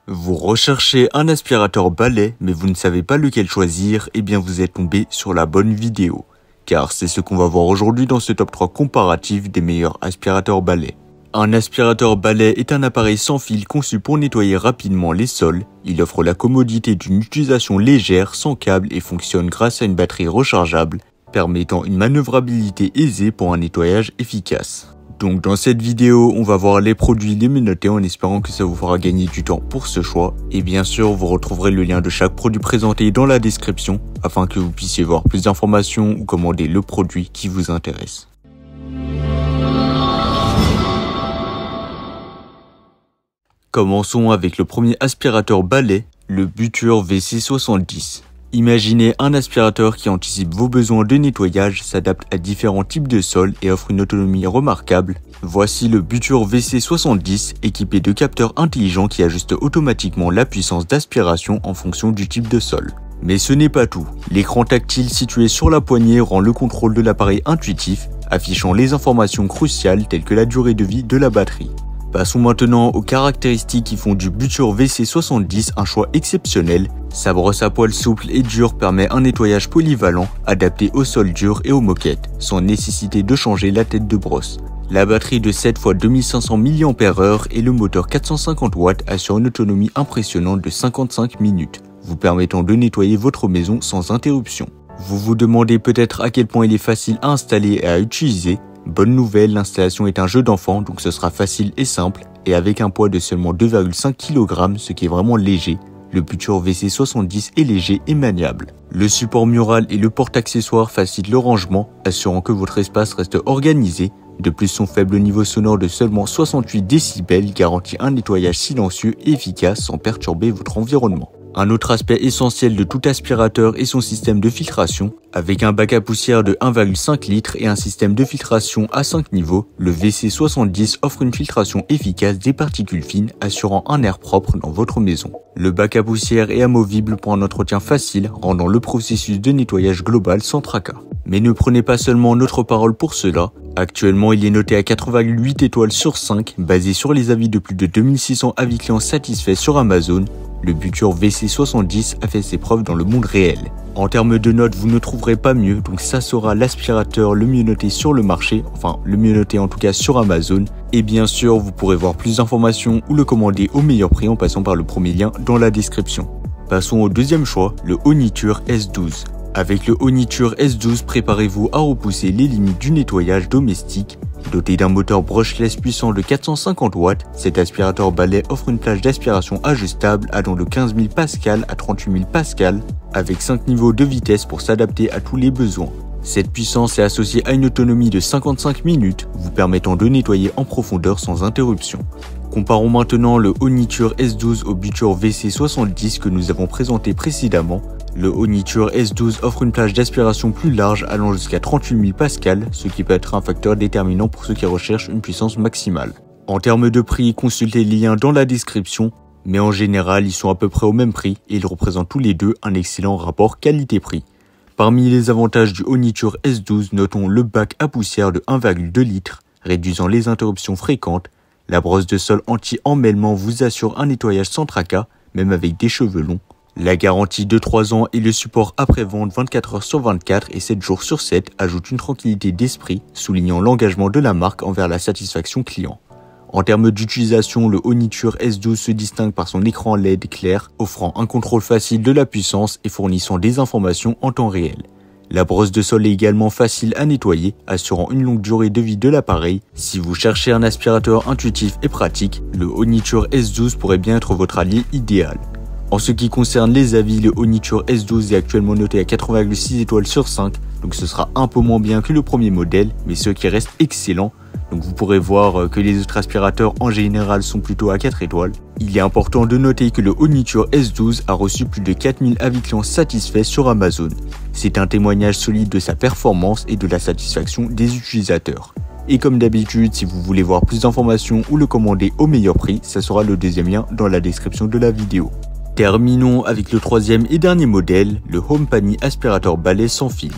Vous recherchez un aspirateur balai, mais vous ne savez pas lequel choisir, eh bien vous êtes tombé sur la bonne vidéo. Car c'est ce qu'on va voir aujourd'hui dans ce top 3 comparatif des meilleurs aspirateurs balai. Un aspirateur balai est un appareil sans fil conçu pour nettoyer rapidement les sols. Il offre la commodité d'une utilisation légère, sans câble et fonctionne grâce à une batterie rechargeable, permettant une manœuvrabilité aisée pour un nettoyage efficace. Donc dans cette vidéo, on va voir les produits les mieux notés en espérant que ça vous fera gagner du temps pour ce choix. Et bien sûr, vous retrouverez le lien de chaque produit présenté dans la description afin que vous puissiez voir plus d'informations ou commander le produit qui vous intéresse. Commençons avec le premier aspirateur balai, le Butur VC70. Imaginez un aspirateur qui anticipe vos besoins de nettoyage, s'adapte à différents types de sols et offre une autonomie remarquable. Voici le Butur VC70 équipé de capteurs intelligents qui ajustent automatiquement la puissance d'aspiration en fonction du type de sol. Mais ce n'est pas tout. L'écran tactile situé sur la poignée rend le contrôle de l'appareil intuitif, affichant les informations cruciales telles que la durée de vie de la batterie. Passons maintenant aux caractéristiques qui font du Butur VC70 un choix exceptionnel. Sa brosse à poils souple et dure permet un nettoyage polyvalent, adapté aux sols durs et aux moquettes, sans nécessité de changer la tête de brosse. La batterie de 7 x 2500 mAh et le moteur 450 watts assurent une autonomie impressionnante de 55 minutes, vous permettant de nettoyer votre maison sans interruption. Vous vous demandez peut-être à quel point il est facile à installer et à utiliser. Bonne nouvelle, l'installation est un jeu d'enfant, donc ce sera facile et simple, et avec un poids de seulement 2,5 kg, ce qui est vraiment léger. Le Butur VC70 est léger et maniable. Le support mural et le porte-accessoires facilitent le rangement, assurant que votre espace reste organisé. De plus, son faible niveau sonore de seulement 68 décibels garantit un nettoyage silencieux et efficace sans perturber votre environnement. Un autre aspect essentiel de tout aspirateur est son système de filtration. Avec un bac à poussière de 1,5 litres et un système de filtration à 5 niveaux, le VC70 offre une filtration efficace des particules fines, assurant un air propre dans votre maison. Le bac à poussière est amovible pour un entretien facile, rendant le processus de nettoyage global sans tracas. Mais ne prenez pas seulement notre parole pour cela. Actuellement, il est noté à 4,8 étoiles sur 5, basé sur les avis de plus de 2600 avis clients satisfaits sur Amazon. Le Butur VC70 a fait ses preuves dans le monde réel. En termes de notes, vous ne trouverez pas mieux, donc ça sera l'aspirateur le mieux noté sur le marché, enfin le mieux noté en tout cas sur Amazon. Et bien sûr, vous pourrez voir plus d'informations ou le commander au meilleur prix en passant par le premier lien dans la description. Passons au deuxième choix, le Oniture S12. Avec le Oniture S12, préparez-vous à repousser les limites du nettoyage domestique. Doté d'un moteur brushless puissant de 450 watts, cet aspirateur balai offre une plage d'aspiration ajustable allant de 15 000 pascal à 38 000 pascal, avec 5 niveaux de vitesse pour s'adapter à tous les besoins. Cette puissance est associée à une autonomie de 55 minutes, vous permettant de nettoyer en profondeur sans interruption. Comparons maintenant le Oniture S12 au Butur VC70 que nous avons présenté précédemment. Le Oniture S12 offre une plage d'aspiration plus large allant jusqu'à 38 000 pascal, ce qui peut être un facteur déterminant pour ceux qui recherchent une puissance maximale. En termes de prix, consultez les liens dans la description, mais en général ils sont à peu près au même prix et ils représentent tous les deux un excellent rapport qualité-prix. Parmi les avantages du Oniture S12, notons le bac à poussière de 1,2 litres, réduisant les interruptions fréquentes. La brosse de sol anti-emmêlement vous assure un nettoyage sans tracas, même avec des cheveux longs. La garantie de 3 ans et le support après-vente 24 h sur 24 et 7 jours sur 7 ajoutent une tranquillité d'esprit, soulignant l'engagement de la marque envers la satisfaction client. En termes d'utilisation, le Oniture S12 se distingue par son écran LED clair, offrant un contrôle facile de la puissance et fournissant des informations en temps réel. La brosse de sol est également facile à nettoyer, assurant une longue durée de vie de l'appareil. Si vous cherchez un aspirateur intuitif et pratique, le Oniture S12 pourrait bien être votre allié idéal. En ce qui concerne les avis, le Oniture S12 est actuellement noté à 4,6 étoiles sur 5, donc ce sera un peu moins bien que le premier modèle, mais ce qui reste excellent. Donc vous pourrez voir que les autres aspirateurs en général sont plutôt à 4 étoiles. Il est important de noter que le Oniture S12 a reçu plus de 4000 avis clients satisfaits sur Amazon. C'est un témoignage solide de sa performance et de la satisfaction des utilisateurs. Et comme d'habitude, si vous voulez voir plus d'informations ou le commander au meilleur prix, ça sera le deuxième lien dans la description de la vidéo. Terminons avec le troisième et dernier modèle, le Homepany aspirateur balai sans fil.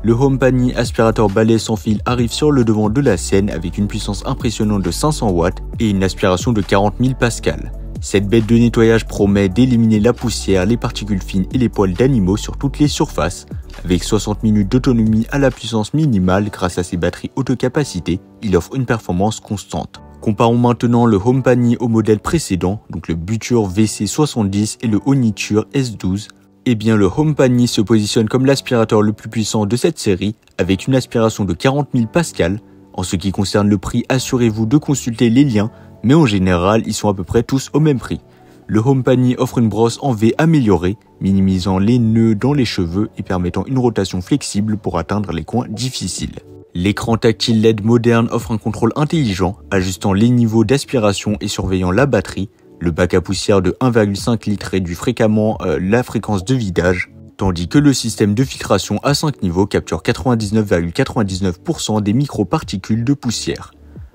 Le Homepany aspirateur balai sans fil arrive sur le devant de la scène avec une puissance impressionnante de 500 watts et une aspiration de 40 000 pascal. Cette bête de nettoyage promet d'éliminer la poussière, les particules fines et les poils d'animaux sur toutes les surfaces. Avec 60 minutes d'autonomie à la puissance minimale grâce à ses batteries haute capacité, il offre une performance constante. Comparons maintenant le HomePany au modèle précédent, donc le Buture VC70 et le Oniture S12. Eh bien le HomePany se positionne comme l'aspirateur le plus puissant de cette série, avec une aspiration de 40 000 pascal. En ce qui concerne le prix, assurez-vous de consulter les liens, mais en général, ils sont à peu près tous au même prix. Le HomePany offre une brosse en V améliorée, minimisant les nœuds dans les cheveux et permettant une rotation flexible pour atteindre les coins difficiles. L'écran tactile LED moderne offre un contrôle intelligent, ajustant les niveaux d'aspiration et surveillant la batterie. Le bac à poussière de 1,5 litre réduit fréquemment la fréquence de vidage, tandis que le système de filtration à 5 niveaux capture 99,99% des microparticules de poussière.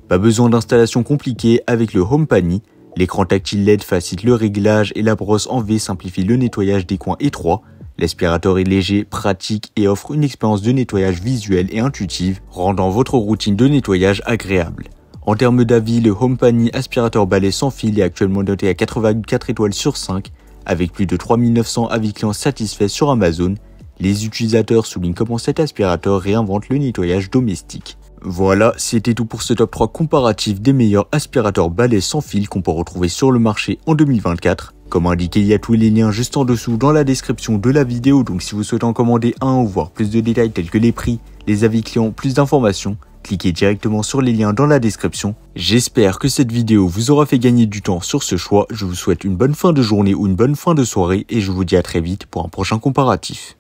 Pas besoin d'installation compliquée avec le HomePany. L'écran tactile LED facilite le réglage et la brosse en V simplifie le nettoyage des coins étroits. L'aspirateur est léger, pratique et offre une expérience de nettoyage visuelle et intuitive, rendant votre routine de nettoyage agréable. En termes d'avis, le HomePany aspirateur balai sans fil est actuellement noté à 4,4 étoiles sur 5, avec plus de 3900 avis clients satisfaits sur Amazon. Les utilisateurs soulignent comment cet aspirateur réinvente le nettoyage domestique. Voilà, c'était tout pour ce top 3 comparatif des meilleurs aspirateurs balais sans fil qu'on peut retrouver sur le marché en 2024. Comme indiqué, il y a tous les liens juste en dessous dans la description de la vidéo, donc si vous souhaitez en commander un ou voir plus de détails tels que les prix, les avis clients, plus d'informations, cliquez directement sur les liens dans la description. J'espère que cette vidéo vous aura fait gagner du temps sur ce choix. Je vous souhaite une bonne fin de journée ou une bonne fin de soirée et je vous dis à très vite pour un prochain comparatif.